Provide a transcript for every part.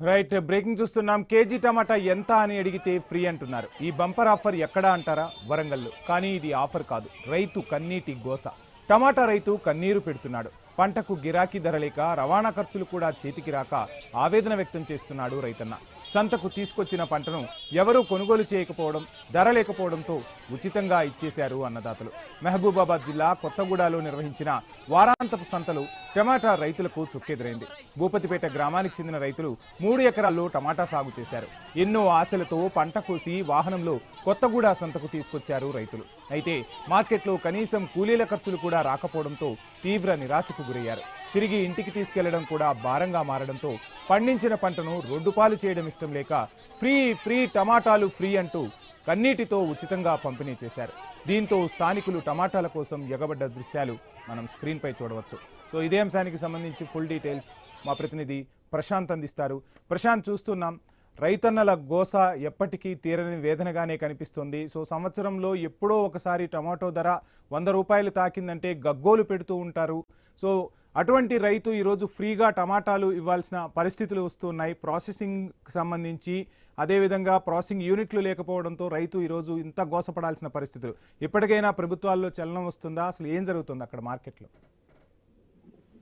Right, breaking చూస్తున్నాం. KG టమాటా ఎంత అని అడిగితే ఫ్రీ అంటున్నారు. ఈ బంపర్ ఆఫర్ ఎక్కడా అంటారా? వరంగల్లో. కానీ ఇది ఆఫర్ కాదు, రైతు కన్నీటి గోస. టమాటా రైతు కన్నీరు పెడుతున్నాడు. పంటకు గిరాకీ ధర లేక, రవాణా ఖర్చులు కూడా చేతికి రాక ఆవేదన వ్యక్తం చేస్తున్నాడు రైతన్న. సంతకు తీసుకొచ్చిన పంటను ఎవరూ కొనుగోలు చేయకపోవడం, ధర లేకపోవడంతో ఉచితంగా ఇచ్చేశారు అన్నదాతలు. మహబూబాబాద్ జిల్లా కొత్తగూడలో నిర్వహించిన వారాంతపు సంతలు టమాటా రైతులకు చుక్కెదురైంది. భూపతిపేట గ్రామానికి చెందిన రైతులు 3 ఎకరాల్లో టమాటా సాగు చేశారు. ఎన్నో ఆశలతో పంట కోసి వాహనంలో కొత్తగూడ సంతకు తీసుకొచ్చారు రైతులు. అయితే మార్కెట్లో కనీసం కూలీల ఖర్చులు కూడా రాకపోవడంతో తీవ్ర నిరాశకు గురయ్యారు. తిరిగి ఇంటికి తీసుకెళ్లడం కూడా భారంగా మారడంతో పండించిన పంటను రోడ్డుపాలు చేయడం ఇష్టం లేక ఫ్రీ టమాటాలు ఫ్రీ అంటూ కన్నీటితో ఉచితంగా పంపిణీ చేశారు. దీంతో స్థానికులు టమాటాల కోసం ఎగబడ్డ దృశ్యాలు మనం స్క్రీన్పై చూడవచ్చు. సో ఇదే అంశానికి సంబంధించి ఫుల్ డీటెయిల్స్ మా ప్రతినిధి ప్రశాంత్ అందిస్తారు. ప్రశాంత్, చూస్తున్నాం రైతన్నల గోస ఎప్పటికీ తీరని వేదనగానే కనిపిస్తుంది. సో సంవత్సరంలో ఎప్పుడో ఒకసారి టమాటో ధర 100 రూపాయలు తాకిందంటే గగ్గోలు పెడుతూ ఉంటారు. సో అటువంటి రైతు ఈరోజు ఫ్రీగా టమాటాలు ఇవ్వాల్సిన పరిస్థితులు వస్తున్నాయి. ప్రాసెసింగ్కి సంబంధించి అదేవిధంగా ప్రాసెసింగ్ యూనిట్లు లేకపోవడంతో రైతు ఈరోజు ఇంత గోసపడాల్సిన పరిస్థితులు. ఇప్పటికైనా ప్రభుత్వాల్లో చలనం వస్తుందా? అసలు ఏం జరుగుతుంది అక్కడ మార్కెట్లో?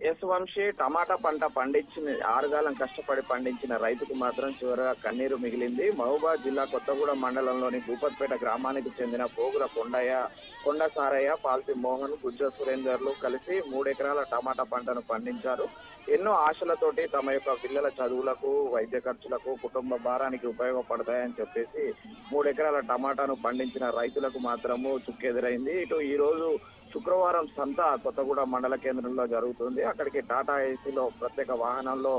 ఎస్ వంశీ, టమాటా పంట పండించిన 6 కాలం కష్టపడి పండించిన రైతుకు మాత్రం చివరగా కన్నీరు మిగిలింది. మహబూబాబాద్ జిల్లా కొత్తగూడెం మండలంలోని భూపతిపేట గ్రామానికి చెందిన పోగుల కొండ సారయ్య, పాల్సి మోహన్, గుజ్జ సురేందర్లు కలిసి 3 ఎకరాల టమాటా పంటను పండించారు. ఎన్నో ఆశలతోటి తమ యొక్క పిల్లల చదువులకు, వైద్య ఖర్చులకు, కుటుంబ భారానికి ఉపయోగపడతాయని చెప్పేసి 3 ఎకరాల టమాటాను పండించిన రైతులకు మాత్రము చుక్కెదురైంది. ఇటు ఈ రోజు శుక్రవారం సంత కొత్తగూడెం మండల కేంద్రంలో జరుగుతుంది. అక్కడికి టాటా ఏసీలో ప్రత్యేక వాహనంలో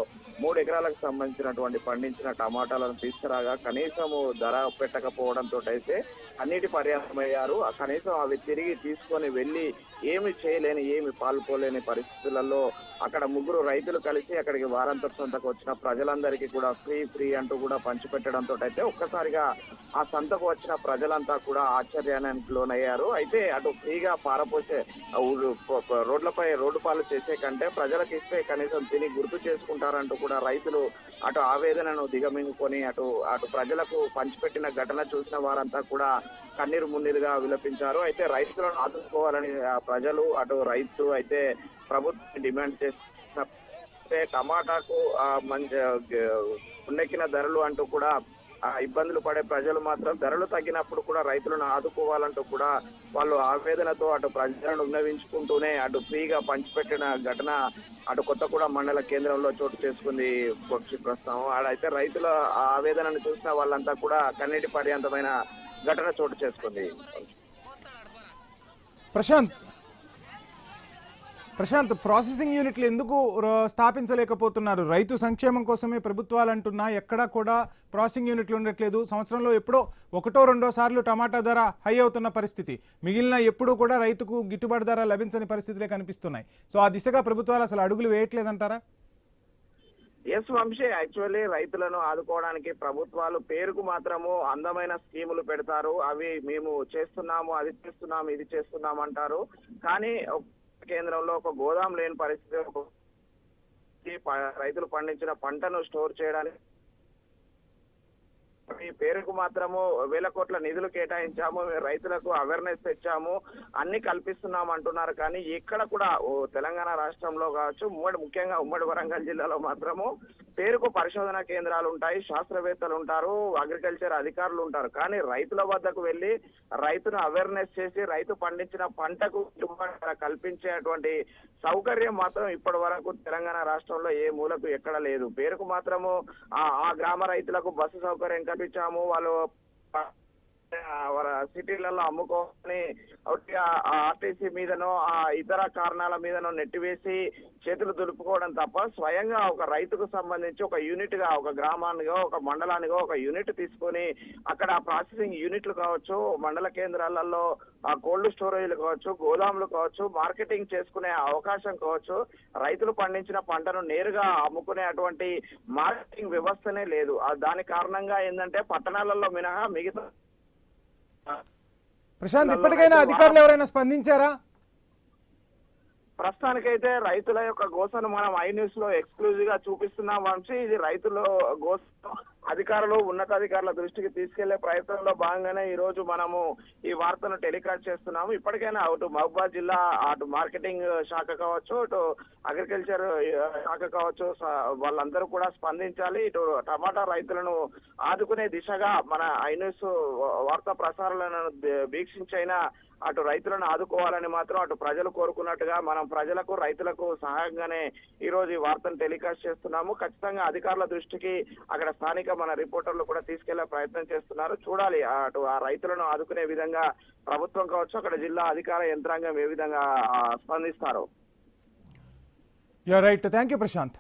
3 ఎకరాలకు సంబంధించినటువంటి పండించిన టమాటాలను తీసుకురాగా కనీసము ధర పెట్టకపోవడంతో అయితే అన్నిటి పర్యాసమయ్యారు. కనీసం అవి తిరిగి తీసుకొని వెళ్ళి ఏమి చేయలేని, ఏమి పాల్పోలేని పరిస్థితులలో అక్కడ 3 రైతులు కలిసి అక్కడికి వారాంతపు సంతకు వచ్చిన ప్రజలందరికీ కూడా ఫ్రీ అంటూ కూడా పంచిపెట్టడంతో అయితే ఒక్కసారిగా ఆ సంతకు వచ్చిన ప్రజలంతా కూడా ఆశ్చర్యానికి లోనయ్యారు. అయితే అటు ఫ్రీగా పారపోసే రోడ్డు పాలు చేసే కంటే ప్రజలకు ఇస్తే కనీసం తిని గుర్తు చేసుకుంటారంటూ కూడా రైతులు అటు ఆవేదనను దిగమింగుకొని అటు ప్రజలకు పంచిపెట్టిన ఘటన చూసిన వారంతా కూడా కన్నీరు మున్నీరుగా విలపించారు. అయితే రైతులను ఆదుకోవాలని ప్రజలు అటు రైతు అయితే ప్రభుత్వం డిమాండ్ చేస్తే టమాటాకు మంచి ఉన్నెక్కిన ధరలు అంటూ కూడా ఇబ్బందులు పడే ప్రజలు మాత్రం ధరలు తగ్గినప్పుడు కూడా రైతులను ఆదుకోవాలంటూ కూడా వాళ్ళు ఆవేదనతో అటు ప్రజలను విన్నవించుకుంటూనే అటు ఫ్రీగా పంచిపెట్టిన ఘటన అటు కొత్తగూడెం మండల కేంద్రంలో చోటు చేసుకుంది. ప్రస్తుతం ఆడైతే రైతుల ఆవేదనను చూసిన వాళ్ళంతా కూడా కన్నీటి పర్యంతమైన ఘటన చోటు చేసుకుంది. ప్రశాంత్, ప్రాసెసింగ్ యూనిట్లు ఎందుకు స్థాపించలేకపోతున్నారు? రైతు సంక్షేమం కోసమే ప్రభుత్వాలు అంటున్నా ఎక్కడా కూడా ప్రాసెసింగ్ యూనిట్లు ఉండట్లేదు. సంవత్సరంలో ఎప్పుడో 1-2 సార్లు టమాటా ధర హై అవుతున్న పరిస్థితి, మిగిలిన ఎప్పుడూ కూడా రైతుకు గిట్టుబాటు ధర లభించని పరిస్థితులే కనిపిస్తున్నాయి. సో ఆ దిశగా ప్రభుత్వాలు అసలు అడుగులు వేయట్లేదంటారా? ఎస్ వంశీ, యాక్చువల్లీ రైతులను ఆదుకోవడానికి ప్రభుత్వాలు పేరుకు మాత్రము అందమైన స్కీములు పెడతారు. అవి మేము చేస్తున్నాము, అది చేస్తున్నాము, ఇది చేస్తున్నాము అంటారు. కానీ కేంద్రంలో ఒక గోదాం లేని పరిస్థితి, రైతులు పండించిన పంటను స్టోర్ చేయడానికి ఈ పేరుకు మాత్రము 1000 కోట్ల నిధులు కేటాయించాము, రైతులకు అవేర్నెస్ తెచ్చాము, అన్ని కల్పిస్తున్నాము అంటున్నారు. కానీ ఎక్కడ కూడా తెలంగాణ రాష్ట్రంలో కావచ్చు, ముఖ్యంగా ఉమ్మడి వరంగల్ జిల్లాలో మాత్రము పేరుకు పరిశోధన కేంద్రాలు ఉంటాయి, శాస్త్రవేత్తలు ఉంటారు, అగ్రికల్చర్ అధికారులు ఉంటారు. కానీ రైతుల వద్దకు వెళ్ళి రైతును అవేర్నెస్ చేసి రైతు పండించిన పంటకు కల్పించేటువంటి సౌకర్యం మాత్రం ఇప్పటి వరకు తెలంగాణ రాష్ట్రంలో ఏ మూలకు ఎక్కడ లేదు. పేరుకు మాత్రము ఆ గ్రామ రైతులకు బస్సు సౌకర్యం కల్పించాము, వాళ్ళు సిటీలలో అమ్ముకోని ఆర్టీసీ మీదనో ఇతర కారణాల మీదనో నెట్టివేసి చేతులు దులుపుకోవడం తప్ప స్వయంగా ఒక రైతుకు సంబంధించి ఒక యూనిట్ గా, ఒక గ్రామానిగో ఒక మండలానిగో ఒక యూనిట్ తీసుకొని అక్కడ ప్రాసెసింగ్ యూనిట్లు కావచ్చు, మండల కేంద్రాలలో కోల్డ్ స్టోరేజ్లు కావచ్చు, గోదాములు కావచ్చు, మార్కెటింగ్ చేసుకునే అవకాశం కావచ్చు, రైతులు పండించిన పంటను నేరుగా అమ్ముకునే అటువంటి మార్కెటింగ్ వ్యవస్థనే లేదు. దాని కారణంగా ఏంటంటే పట్టణాలలో మినహా మిగతా ప్రశాంత్, ఇప్పటికైనా అధికారులు ఎవరైనా స్పందించారా? ప్రస్తుతానికైతే రైతుల యొక్క గోసను మనం ఐ న్యూస్ లో ఎక్స్క్లూజివ్ గా చూపిస్తున్నాం వంశీ. ఇది రైతుల గోస అధికారులు ఉన్నతాధికారుల దృష్టికి తీసుకెళ్లే ప్రయత్నంలో భాగంగానే ఈ రోజు మనము ఈ వార్తను టెలికాస్ట్ చేస్తున్నాము. ఇప్పటికైనా అటు మహబూబాద్ జిల్లా అటు మార్కెటింగ్ శాఖ కావచ్చు, ఇటు అగ్రికల్చర్ శాఖ కావచ్చు, వాళ్ళందరూ కూడా స్పందించాలి. ఇటు టమాటా రైతులను ఆదుకునే దిశగా మన ఐ న్యూస్ వార్తా ప్రసారాలను వీక్షించైనా అటు రైతులను ఆదుకోవాలని మాత్రం అటు ప్రజలు కోరుకున్నట్టుగా మనం ప్రజలకు రైతులకు సహాయంగానే ఈ రోజు ఈ వార్తను టెలికాస్ట్ చేస్తున్నాము. ఖచ్చితంగా అధికారుల దృష్టికి అక్కడ స్థానిక మన రిపోర్టర్లు కూడా తీసుకెళ్లే ప్రయత్నం చేస్తున్నారు. చూడాలి అటు ఆ రైతులను ఆదుకునే విధంగా ప్రభుత్వం కావచ్చు, అక్కడ జిల్లా అధికార యంత్రాంగం ఏ విధంగా స్పందిస్తారు. Right, thank you Prashanth.